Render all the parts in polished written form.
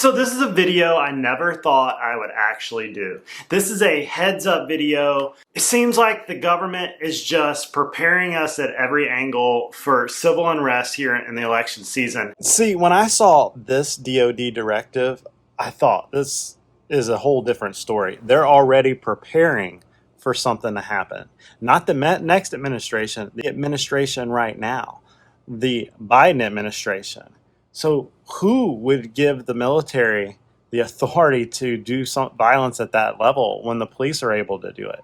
So this is a video I never thought I would actually do. This is a heads up video. It seems like the government is just preparing us at every angle for civil unrest here in the election season. See, when I saw this DOD directive, I thought this is a whole different story. They're already preparing for something to happen. Not the next administration, the administration right now, the Biden administration. So who would give the military the authority to do some violence at that level when the police are able to do it?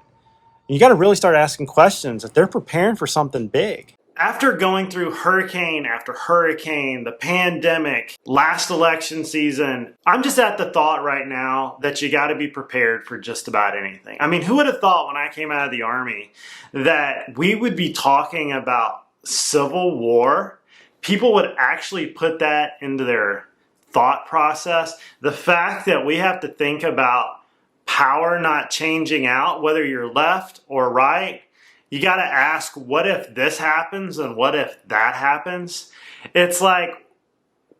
You got to really start asking questions if they're preparing for something big. After going through hurricane after hurricane, the pandemic, last election season, I'm just at the thought right now that you got to be prepared for just about anything. I mean, who would have thought when I came out of the Army that we would be talking about civil war? People would actually put that into their thought process. The fact that we have to think about power not changing out, whether you're left or right, you got to ask, what if this happens and what if that happens? It's like,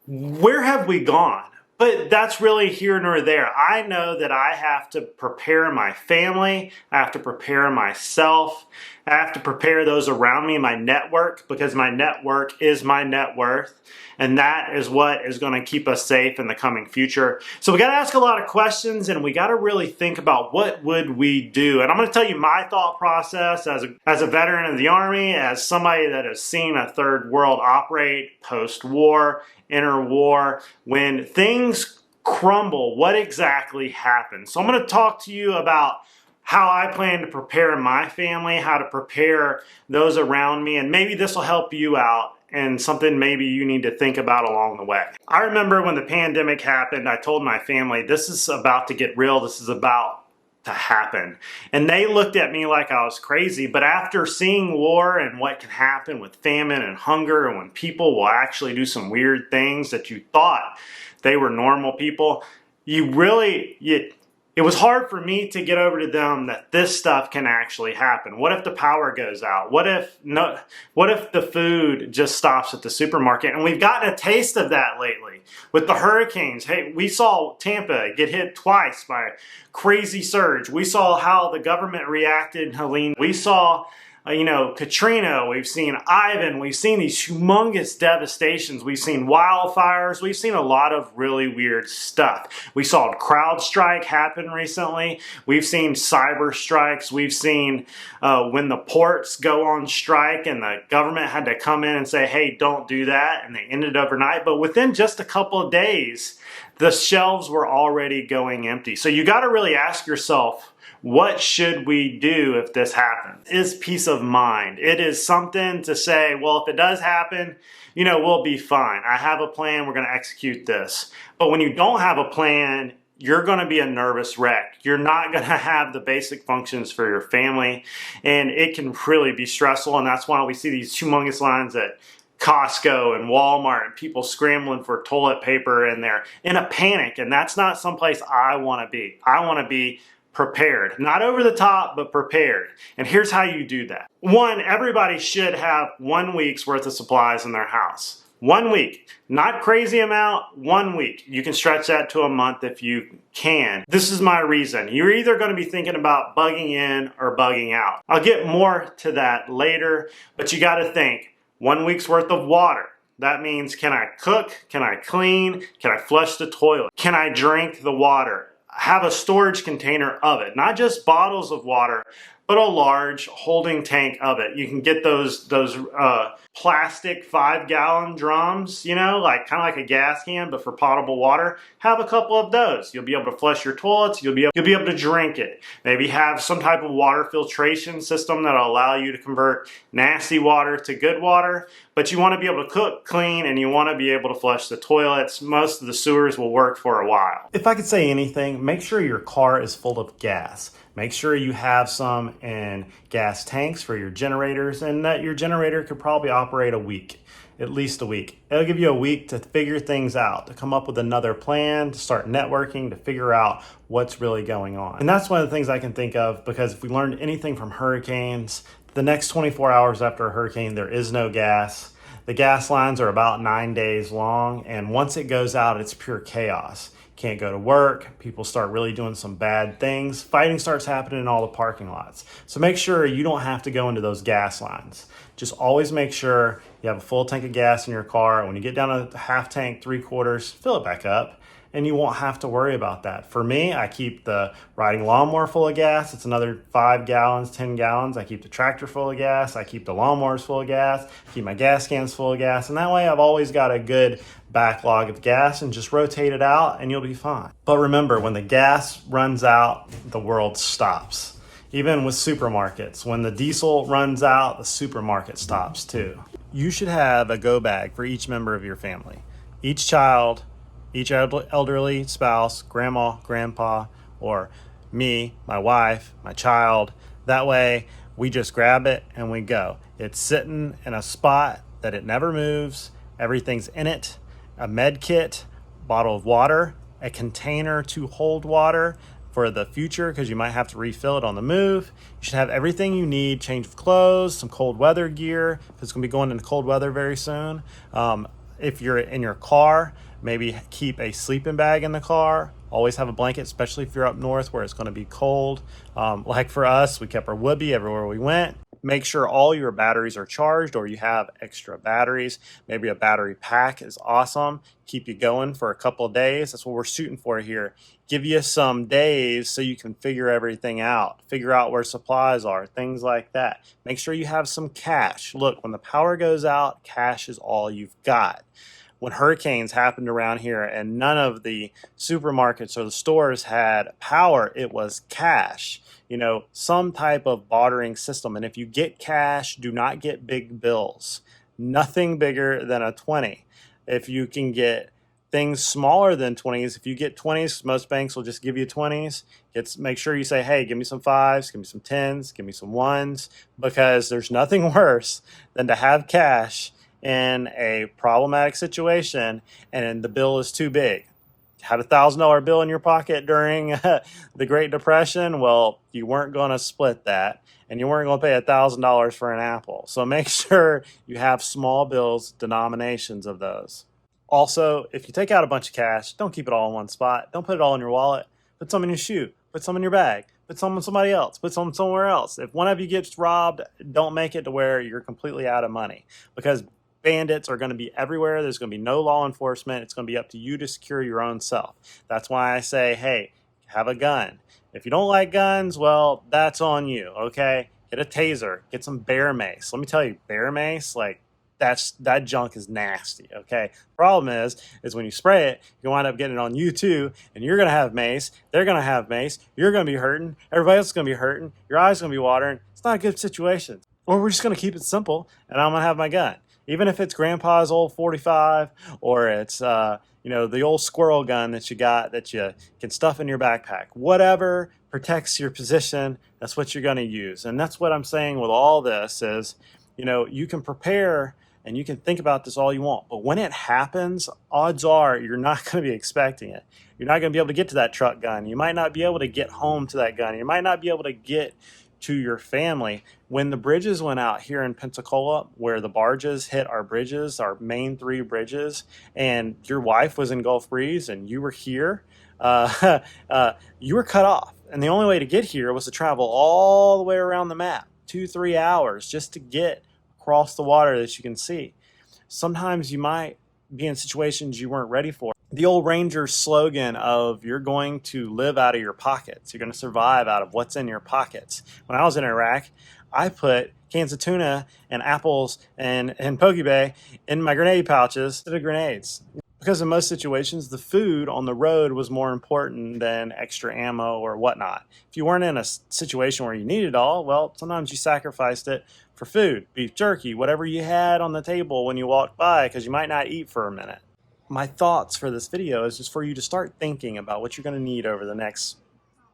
where have we gone? But that's really here nor there. I know that I have to prepare my family, I have to prepare myself, I have to prepare those around me, my network, because my network is my net worth, and that is what is going to keep us safe in the coming future. So we got to ask a lot of questions, and we got to really think about what would we do. And I'm going to tell you my thought process as a veteran of the Army, as somebody that has seen a third world operate post-war, interwar, when things crumble, what exactly happens? So I'm going to talk to you about how I plan to prepare my family, how to prepare those around me, and maybe this will help you out and something maybe you need to think about along the way. I remember when the pandemic happened, I told my family, this is about to get real, this is about to happen. And they looked at me like I was crazy, but after seeing war and what can happen with famine and hunger, and when people will actually do some weird things that you thought they were normal people, it was hard for me to get over to them that this stuff can actually happen. What if the power goes out? What if the food just stops at the supermarket? And we've gotten a taste of that lately with the hurricanes. Hey, we saw Tampa get hit twice by a crazy surge. We saw how the government reacted in Helene. We saw Katrina, we've seen Ivan, we've seen these humongous devastations, we've seen wildfires, we've seen a lot of really weird stuff. We saw CrowdStrike happen recently, we've seen cyber strikes, we've seen when the ports go on strike and the government had to come in and say, hey, don't do that, and they ended overnight, but within just a couple of days, the shelves were already going empty. So you got to really ask yourself, what should we do if this happens? Is peace of mind. It is something to say, well, if it does happen, we'll be fine. I have a plan, we're going to execute this. But when you don't have a plan, you're going to be a nervous wreck. You're not going to have the basic functions for your family, and it can really be stressful, and that's why we see these humongous lines at Costco and Walmart and people scrambling for toilet paper, and they're in a panic, and that's not someplace I want to be. I want to be prepared. Not over the top, but prepared. And here's how you do that. One, everybody should have 1 week's worth of supplies in their house. 1 week. Not crazy amount, 1 week. You can stretch that to a month if you can. This is my reason. You're either going to be thinking about bugging in or bugging out. I'll get more to that later, but you got to think 1 week's worth of water. That means, can I cook? Can I clean? Can I flush the toilet? Can I drink the water? Have a storage container of it, not just bottles of water, but a large holding tank of it. You can get those plastic 5-gallon drums, kind of like a gas can, but for potable water. Have a couple of those. You'll be able to flush your toilets. You'll be able to drink it. Maybe have some type of water filtration system that'll allow you to convert nasty water to good water. But you want to be able to cook, clean, and you want to be able to flush the toilets. Most of the sewers will work for a while. If I could say anything, make sure your car is full of gas. Make sure you have some in gas tanks for your generators, and that your generator could probably operate a week, at least a week. It'll give you a week to figure things out, to come up with another plan, to start networking, to figure out what's really going on. And that's one of the things I can think of, because if we learned anything from hurricanes, the next 24 hours after a hurricane, there is no gas. The gas lines are about 9 days long, and once it goes out, it's pure chaos. Can't go to work, people start really doing some bad things, fighting starts happening in all the parking lots. So make sure you don't have to go into those gas lines. Just always make sure you have a full tank of gas in your car. When you get down to half tank, 3/4, fill it back up, and you won't have to worry about that. For me, I keep the riding lawnmower full of gas. It's another 5 gallons, 10 gallons. I keep the tractor full of gas. I keep the lawnmowers full of gas. Keep my gas cans full of gas. And that way I've always got a good backlog of gas, and just rotate it out and you'll be fine. But remember, when the gas runs out, the world stops. Even with supermarkets, when the diesel runs out, the supermarket stops too. You should have a go bag for each member of your family. Each child, each elderly spouse, grandma, grandpa, or me, my wife, my child. That way we just grab it and we go. It's sitting in a spot that it never moves. Everything's in it. A med kit, bottle of water, a container to hold water for the future because you might have to refill it on the move. You should have everything you need, change of clothes, some cold weather gear because it's going to be going into cold weather very soon. If you're in your car, maybe keep a sleeping bag in the car. Always have a blanket, especially if you're up north where it's going to be cold. Like for us, we kept our woobie everywhere we went. Make sure all your batteries are charged or you have extra batteries. Maybe a battery pack is awesome. Keep you going for a couple of days. That's what we're shooting for here. Give you some days so you can figure everything out. Figure out where supplies are, things like that. Make sure you have some cash. Look, when the power goes out, cash is all you've got. When hurricanes happened around here and none of the supermarkets or the stores had power, it was cash. You know, some type of bartering system. And if you get cash, do not get big bills. Nothing bigger than a 20. If you can get things smaller than 20s, if you get 20s, most banks will just give you 20s. Make sure you say, hey, give me some 5s, give me some 10s, give me some 1s, because there's nothing worse than to have cash in a problematic situation and the bill is too big. Had $1,000 bill in your pocket during the Great Depression, well, you weren't going to split that, and you weren't going to pay $1,000 for an apple. So make sure you have small bills, denominations of those. Also, if you take out a bunch of cash, don't keep it all in one spot. Don't put it all in your wallet. Put some in your shoe. Put some in your bag. Put some on somebody else. Put some somewhere else. If one of you gets robbed, don't make it to where you're completely out of money, because bandits are going to be everywhere. There's going to be no law enforcement. It's going to be up to you to secure your own self. That's why I say, hey, have a gun. If you don't like guns, well, that's on you, okay? Get a taser. Get some bear mace. Let me tell you, bear mace, like, that junk is nasty, okay? Problem is when you spray it, you wind up getting it on you too, and you're going to have mace. They're going to have mace. You're going to be hurting. Everybody else is going to be hurting. Your eyes going to be watering. It's not a good situation. Or we're just going to keep it simple, and I'm going to have my gun. Even if it's grandpa's old 45 or it's, the old squirrel gun that you got that you can stuff in your backpack. Whatever protects your position, that's what you're going to use. And that's what I'm saying with all this is, you can prepare and you can think about this all you want. But when it happens, odds are you're not going to be expecting it. You're not going to be able to get to that truck gun. You might not be able to get home to that gun. You might not be able to get to your family. When the bridges went out here in Pensacola, where the barges hit our bridges, our main 3 bridges, and your wife was in Gulf Breeze and you were here, you were cut off. And the only way to get here was to travel all the way around the map, 2-3 hours just to get across the water that you can see. Sometimes you might be in situations you weren't ready for. The old Ranger slogan of you're going to live out of your pockets. You're going to survive out of what's in your pockets. When I was in Iraq, I put cans of tuna and apples and Poke Bay in my grenade pouches instead of grenades. Because in most situations, the food on the road was more important than extra ammo or whatnot. If you weren't in a situation where you needed it all, well, sometimes you sacrificed it for food, beef jerky, whatever you had on the table when you walked by, because you might not eat for a minute. My thoughts for this video is just for you to start thinking about what you're going to need over the next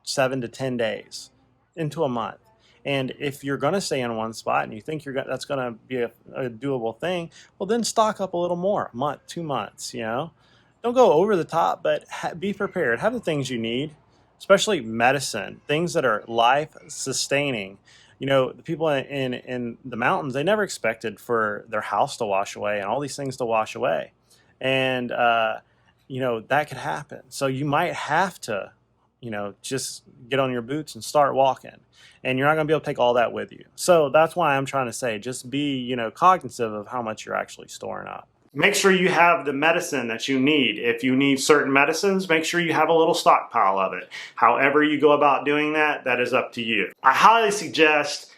7 to 10 days into a month. And if you're going to stay in one spot and you think that's going to be a doable thing, well, then stock up a little more, a month, 2 months, Don't go over the top, but be prepared. Have the things you need, especially medicine, things that are life-sustaining. the people in the mountains, they never expected for their house to wash away and all these things to wash away. And, that could happen. So you might have to, just get on your boots and start walking. And you're not going to be able to take all that with you. So that's why I'm trying to say, just be, cognizant of how much you're actually storing up. Make sure you have the medicine that you need. If you need certain medicines, make sure you have a little stockpile of it. However you go about doing that, that is up to you. I highly suggest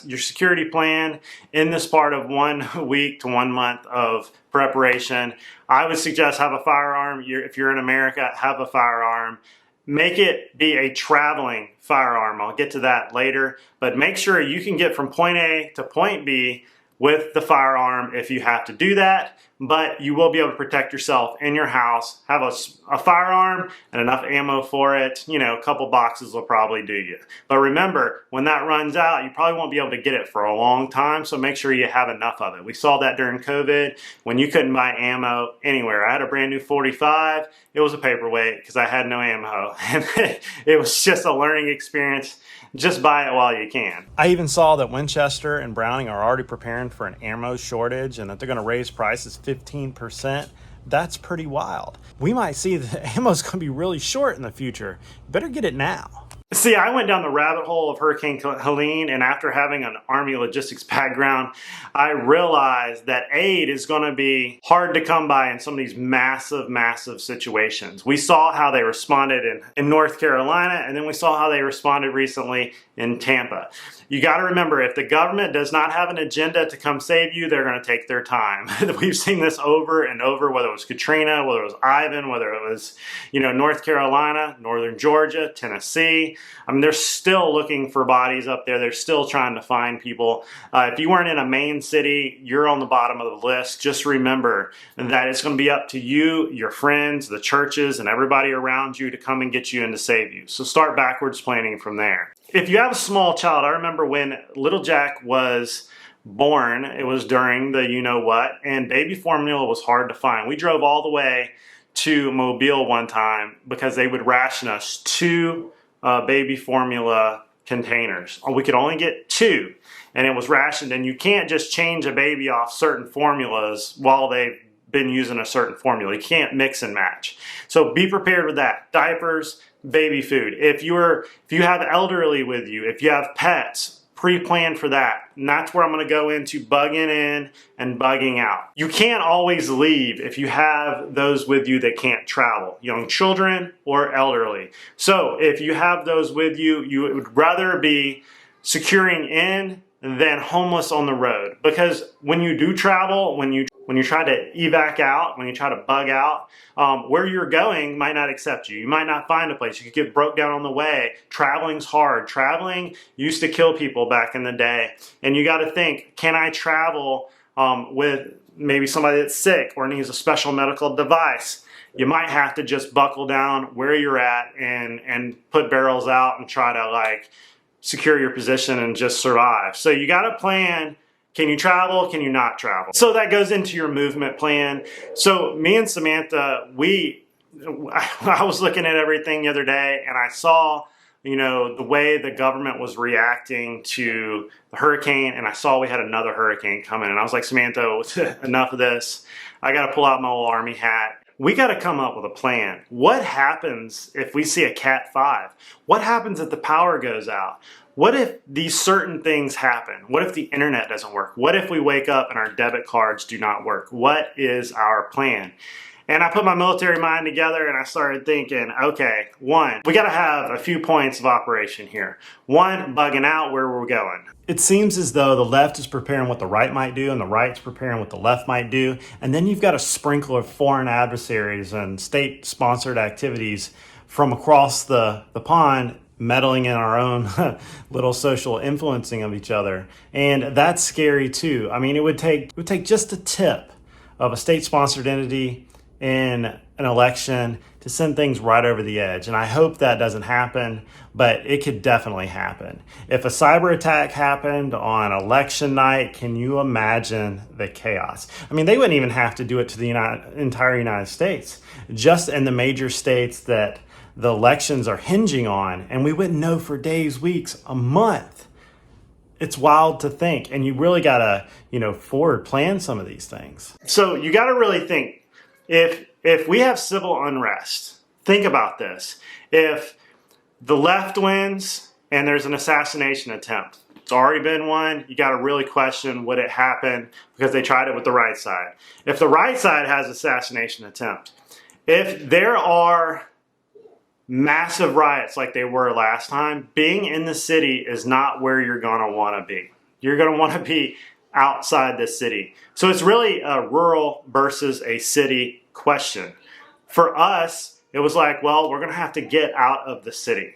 your security plan in this part of 1 week to 1 month of preparation. I would suggest have a firearm. If you're in America, have a firearm. Make it be a traveling firearm. I'll get to that later, but make sure you can get from point A to point B with the firearm if you have to do that, but you will be able to protect yourself in your house. Have a firearm and enough ammo for it. A couple boxes will probably do you. But remember, when that runs out, you probably won't be able to get it for a long time, so make sure you have enough of it. We saw that during COVID when you couldn't buy ammo anywhere. I had a brand new 45. It was a paperweight because I had no ammo. And it was just a learning experience. Just buy it while you can. I even saw that Winchester and Browning are already preparing for an ammo shortage and that they're going to raise prices 15%. That's pretty wild. We might see that ammo's going to be really short in the future. You better get it now. See, I went down the rabbit hole of Hurricane Helene, and after having an Army logistics background, I realized that aid is going to be hard to come by in some of these massive, massive situations. We saw how they responded in North Carolina, and then we saw how they responded recently in Tampa. You got to remember, if the government does not have an agenda to come save you, they're going to take their time. We've seen this over and over, whether it was Katrina, whether it was Ivan, whether it was, North Carolina, Northern Georgia, Tennessee. I mean, they're still looking for bodies up there. They're still trying to find people. If you weren't in a main city, you're on the bottom of the list. Just remember that it's going to be up to you, your friends, the churches, and everybody around you to come and get you and to save you. So start backwards planning from there. If you have a small child, I remember when little Jack was born, it was during the you-know-what, and baby formula was hard to find. We drove all the way to Mobile one time because they would ration us 2 baby formula containers. We could only get 2, and it was rationed, and you can't just change a baby off certain formulas while they've been using a certain formula. You can't mix and match. So be prepared with that. Diapers, baby food. If you have elderly with you, if you have pets, pre-plan for that. And that's where I'm going to go into bugging in and bugging out. You can't always leave if you have those with you that can't travel, young children or elderly. So if you have those with you, you would rather be securing in than homeless on the road. Because when you do travel, when you try to evac out, when you try to bug out, where you're going might not accept you. You might not find a place. You could get broke down on the way. Traveling's hard. Traveling used to kill people back in the day. And you got to think, can I travel with maybe somebody that's sick or needs a special medical device? You might have to just buckle down where you're at and put barrels out and try to secure your position and just survive. So you got to plan. Can you travel? Can you not travel? So that goes into your movement plan. So me and Samantha, I was looking at everything the other day and I saw, the way the government was reacting to the hurricane, and I saw we had another hurricane coming, and I was like, Samantha, enough of this. I got to pull out my old Army hat. We got to come up with a plan. What happens if we see a Cat 5? What happens if the power goes out? What if these certain things happen? What if the internet doesn't work? What if we wake up and our debit cards do not work? What is our plan? And I put my military mind together and I started thinking, okay, 1, we got to have a few points of operation here. 1, bugging out where we're going. It seems as though the left is preparing what the right might do and the right's preparing what the left might do. And then you've got a sprinkle of foreign adversaries and state-sponsored activities from across the pond meddling in our own little social influencing of each other. And that's scary too. I mean, it would take just a tip of a state-sponsored entity in an election to send things right over the edge. And I hope that doesn't happen, but it could definitely happen. If a cyber attack happened on election night, can you imagine the chaos? I mean, they wouldn't even have to do it to the entire United States, just in the major states that the elections are hinging on, and we wouldn't know for days, weeks, a month it's wild to think, and you really gotta, forward plan some of these things. So you gotta really think, if we have civil unrest, think about this. If the left wins and there's an assassination attempt, it's already been one, you gotta really question, would it happen because they tried it with the right side. If the right side has assassination attempt, if there are massive riots like they were last time, being in the city is not where you're going to want to be. You're going to want to be outside the city. So it's really a rural versus a city question. For us, it was like, well, we're going to have to get out of the city.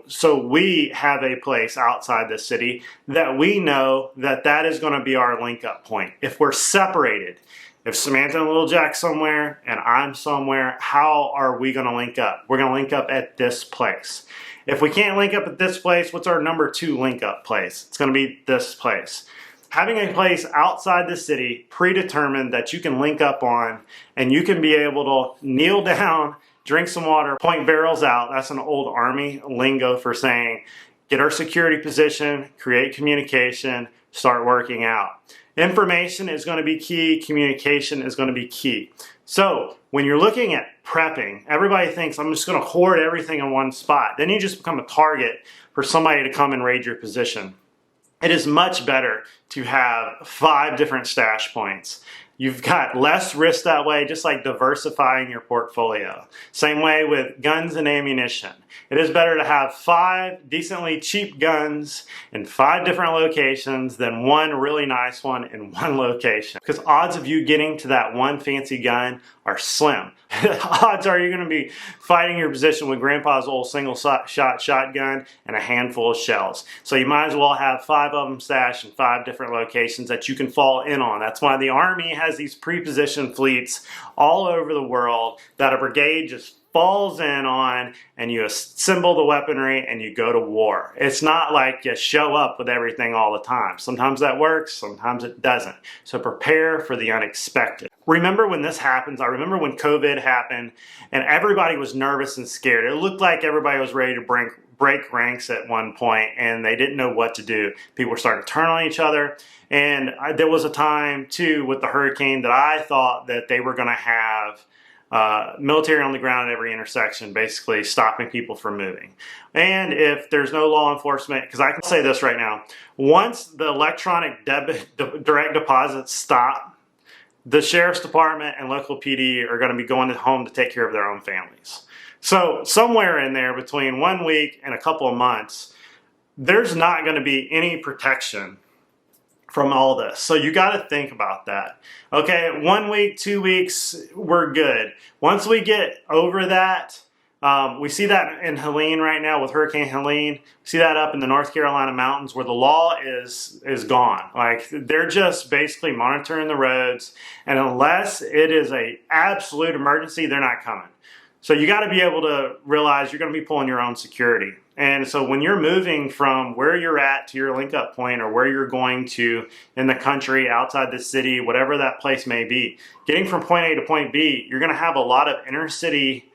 So we have a place outside the city that we know that is going to be our link up point. If we're separated, if Samantha and Little Jack's somewhere and I'm somewhere, how are we going to link up? We're going to link up at this place. If we can't link up at this place, what's our number 2 link up place? It's going to be this place. Having a place outside the city predetermined that you can link up on, and you can be able to kneel down, drink some water, point barrels out. That's an old Army lingo for saying, get our security position, create communication, start working out. Information is going to be key. Communication is going to be key. So when you're looking at prepping, everybody thinks, I'm just going to hoard everything in one spot. Then you just become a target for somebody to come and raid your position. It is much better to have 5 different stash points. You've got less risk that way, just like diversifying your portfolio. Same way with guns and ammunition. It is better to have 5 decently cheap guns in 5 different locations than one really nice one in one location. Because odds of you getting to that one fancy gun are slim. Odds are you're going to be fighting your position with grandpa's old single shot shotgun and a handful of shells. So you might as well have 5 of them stashed in 5 different locations that you can fall in on. That's why the Army has these pre-positioned fleets all over the world that a brigade just falls in on, and you assemble the weaponry and you go to war. It's not like you show up with everything all the time. Sometimes that works, sometimes it doesn't. So prepare for the unexpected. Remember when this happens, I remember when COVID happened and everybody was nervous and scared. It looked like everybody was ready to break ranks at one point and they didn't know what to do. People were starting to turn on each other. And there was a time too with the hurricane that I thought that they were going to have military on the ground at every intersection, basically stopping people from moving. And if there's no law enforcement, because I can say this right now, once the electronic direct deposits stop, the sheriff's department and local PD are going to be going home to take care of their own families. So somewhere in there between 1 week and a couple of months, there's not going to be any protection from all this. So you got to think about that. Okay, 1 week, 2 weeks, we're good. Once we get over that, we see that in Helene right now with Hurricane Helene. We see that up in the North Carolina mountains where the law is gone. Like they're just basically monitoring the roads, and unless it is an absolute emergency, they're not coming. So you got to be able to realize you're going to be pulling your own security. And so when you're moving from where you're at to your link up point or where you're going to in the country, outside the city, whatever that place may be, getting from point A to point B, you're going to have a lot of inner city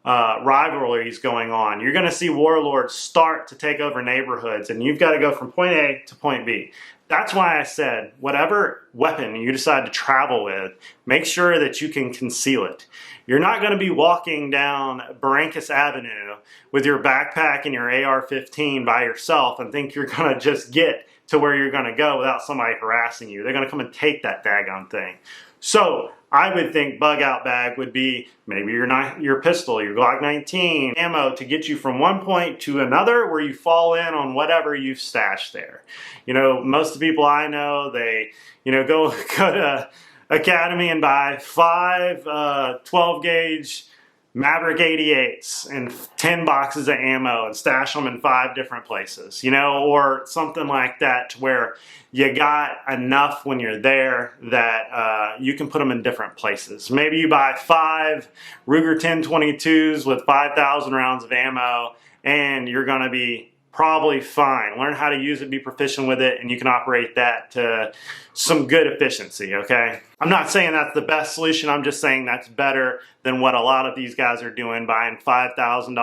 rivalries going on. You're going to see warlords start to take over neighborhoods, and you've got to go from point A to point B. That's why I said, whatever weapon you decide to travel with, make sure that you can conceal it. You're not going to be walking down Barrancas Avenue with your backpack and your AR-15 by yourself and think you're going to just get to where you're going to go without somebody harassing you. They're going to come and take that daggone thing. So I would think bug out bag would be maybe your pistol, your Glock 19, ammo to get you from one point to another where you fall in on whatever you've stashed there. You know, most of the people I know, they, go to Academy and buy 5 12 gauge Maverick 88s and 10 boxes of ammo and stash them in 5 different places, or something like that, to where you got enough when you're there that you can put them in different places. Maybe you buy 5 Ruger 1022s with 5,000 rounds of ammo, and you're going to be probably fine. Learn how to use it, be proficient with it, and you can operate that to some good efficiency, okay? I'm not saying that's the best solution. I'm just saying that's better than what a lot of these guys are doing, buying $5,000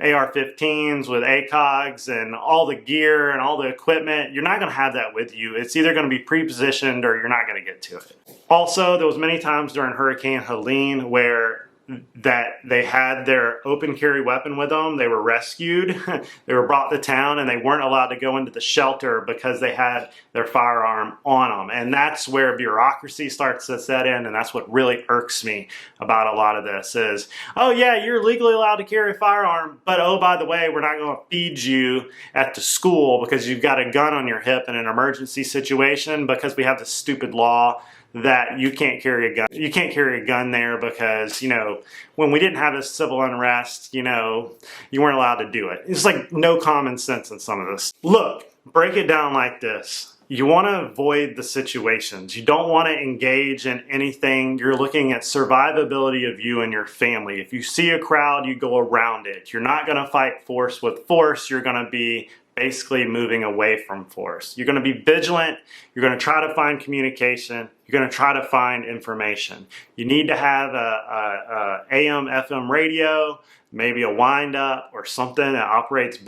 AR-15s with ACOGs and all the gear and all the equipment. You're not going to have that with you. It's either going to be pre-positioned or you're not going to get to it. Also, there was many times during Hurricane Helene where that they had their open carry weapon with them. They were rescued. They were brought to town and they weren't allowed to go into the shelter because they had their firearm on them. And that's where bureaucracy starts to set in, and that's what really irks me about a lot of this is, oh yeah, you're legally allowed to carry a firearm, but oh, by the way, we're not going to feed you at the school because you've got a gun on your hip in an emergency situation because we have this stupid law that you can't carry a gun. You can't carry a gun there because, you know, when we didn't have this civil unrest, you know, you weren't allowed to do it. It's like no common sense in some of this. Look, break it down like this. You want to avoid the situations. You don't want to engage in anything. You're looking at survivability of you and your family. If you see a crowd, you go around it. You're not going to fight force with force. You're going to be basically moving away from force. You're going to be vigilant. You're going to try to find communication. You're going to try to find information. You need to have a AM, FM radio, maybe a wind-up or something that operates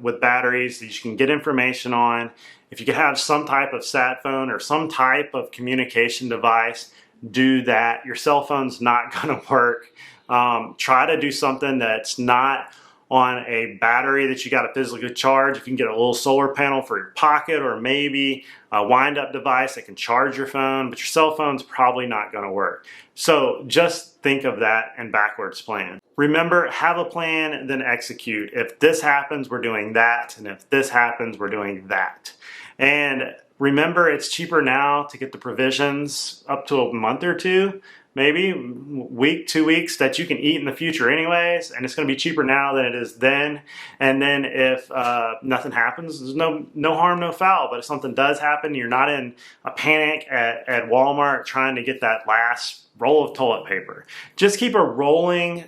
with batteries that you can get information on. If you could have some type of sat phone or some type of communication device, do that. Your cell phone's not going to work. Try to do something that's not on a battery that you got to physically charge. If you can get a little solar panel for your pocket or maybe a wind-up device that can charge your phone, but your cell phone's probably not going to work. So just think of that and backwards plan. Remember, have a plan, then execute. If this happens, we're doing that, and if this happens, we're doing that. And remember, it's cheaper now to get the provisions up to a month or two, maybe week, 2 weeks that you can eat in the future anyways, and it's going to be cheaper now than it is then. And then if nothing happens, there's no harm, no foul. But if something does happen, you're not in a panic at Walmart trying to get that last roll of toilet paper. Just keep a rolling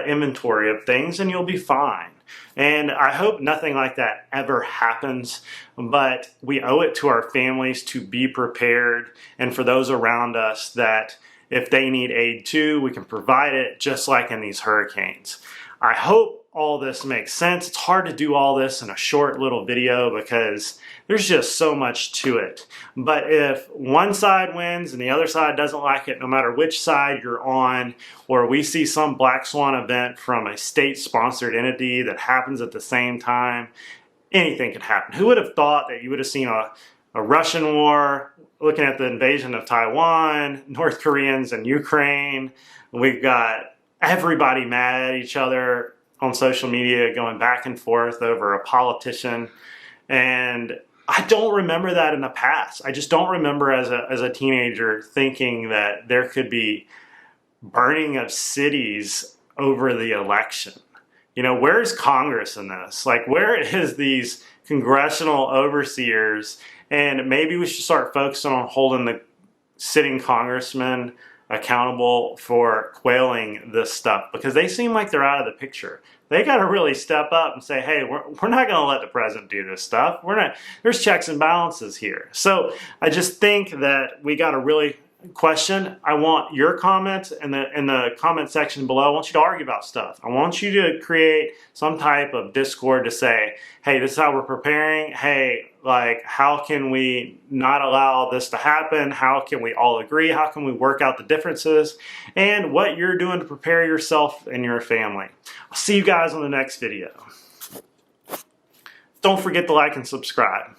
inventory of things and you'll be fine. And I hope nothing like that ever happens, but we owe it to our families to be prepared, and for those around us that if they need aid too, we can provide it just like in these hurricanes. I hope all this makes sense. It's hard to do all this in a short little video because there's just so much to it. But if one side wins and the other side doesn't like it, no matter which side you're on, or we see some black swan event from a state-sponsored entity that happens at the same time, anything could happen. Who would have thought that you would have seen a Russian war, looking at the invasion of Taiwan, North Koreans and Ukraine? We've got everybody mad at each other on social media going back and forth over a politician. And I don't remember that in the past. I just don't remember as a teenager thinking that there could be burning of cities over the election. You know, where's Congress in this? Like, where is these congressional overseers? And maybe we should start focusing on holding the sitting congressmen accountable for quelling this stuff, because they seem like they're out of the picture. They got to really step up and say, hey, we're not going to let the president do this stuff. There's checks and balances here. So I just think that we got to really question. I want your comments in the comment section below. I want you to argue about stuff. I want you to create some type of Discord to say, hey, this is how we're preparing. Hey, like, how can we not allow this to happen? How can we all agree? How can we work out the differences? And what you're doing to prepare yourself and your family. I'll see you guys on the next video. Don't forget to like and subscribe.